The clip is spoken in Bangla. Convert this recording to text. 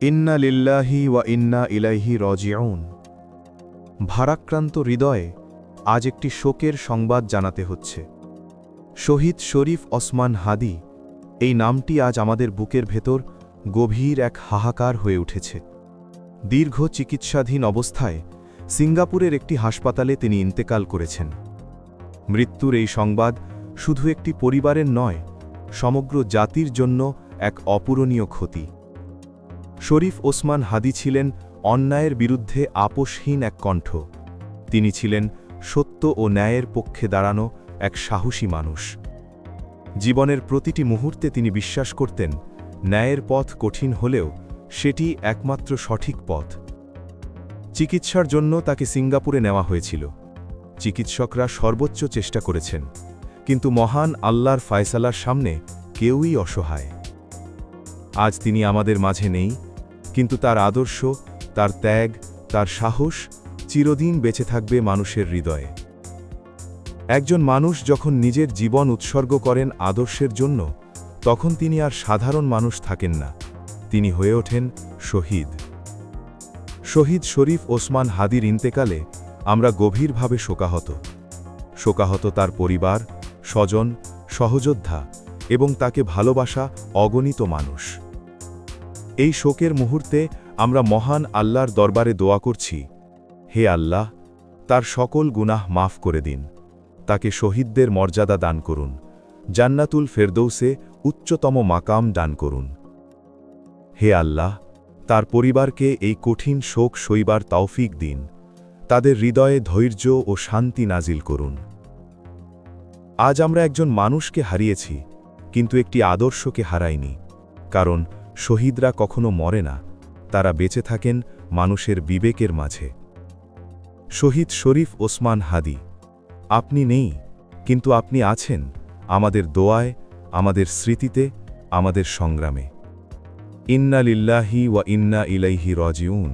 ইন্না লিল্লাহি ওয়া ইন্না ইলাইহি রাজিউন। ভারাক্রান্ত হৃদয়ে আজ একটি শোকের সংবাদ জানাতে হচ্ছে। শহীদ শরীফ ওসমান হাদি, এই নামটি আজ আমাদের বুকের ভেতর গভীর এক হাহাকার হয়ে উঠেছে। দীর্ঘ চিকিৎসাধীন অবস্থায় সিঙ্গাপুরের একটি হাসপাতালে তিনি ইন্তেকাল করেছেন। মৃত্যুর এই সংবাদ শুধু একটি পরিবারের নয়, সমগ্র জাতির জন্য এক অপূরণীয় ক্ষতি। শরীফ ওসমান হাদি ছিলেন অন্যায়ের বিরুদ্ধে আপোষহীন এক কণ্ঠ। তিনি ছিলেন সত্য ও ন্যায়ের পক্ষে দাঁড়ানো এক সাহসী মানুষ। জীবনের প্রতিটি মুহূর্তে তিনি বিশ্বাস করতেন, ন্যায়ের পথ কঠিন হলেও সেটি একমাত্র সঠিক পথ। চিকিৎসার জন্য তাকে সিঙ্গাপুরে নেওয়া হয়েছিল। চিকিৎসকরা সর্বোচ্চ চেষ্টা করেছেন, কিন্তু মহান আল্লাহর ফায়সালার সামনে কেউই অসহায়। আজ তিনি আমাদের মাঝে নেই, কিন্তু তার আদর্শ, তার ত্যাগ, তার সাহস চিরদিন বেঁচে থাকবে মানুষের হৃদয়ে। একজন মানুষ যখন নিজের জীবন উৎসর্গ করেন আদর্শের জন্য, তখন তিনি আর সাধারণ মানুষ থাকেন না, তিনি হয়ে ওঠেন শহীদ। শহীদ শরীফ ওসমান হাদির ইন্তেকালে আমরা গভীরভাবে শোকাহত তার পরিবার, স্বজন, সহযোদ্ধা এবং তাকে ভালোবাসা অগণিত মানুষ। এই শোকের মুহূর্তে আমরা মহান আল্লাহর দরবারে দোয়া করছি, হে আল্লাহ, তার সকল গুনাহ মাফ করে দিন, তাকে শহীদদের মর্যাদা দান করুন, জান্নাতুল ফেরদৌসে উচ্চতম মাকাম দান করুন। হে আল্লাহ, তার পরিবারকে এই কঠিন শোক সইবার তৌফিক দিন, তাদের হৃদয়ে ধৈর্য ও শান্তি নাজিল করুন। আজ আমরা একজন মানুষকে হারিয়েছি, কিন্তু একটি আদর্শকে হারাইনি, কারণ শহীদরা কখনো মরে না, তারা বেঁচে থাকেন মানুষের বিবেকের মাঝে। শহীদ শরীফ ওসমান হাদি, আপনি নেই, কিন্তু আপনি আছেন আমাদের দোয়ায়, আমাদের স্মৃতিতে, আমাদের সংগ্রামে। ইন্না লিল্লাহি ওয়া ইন্না ইলাইহি রাজিউন।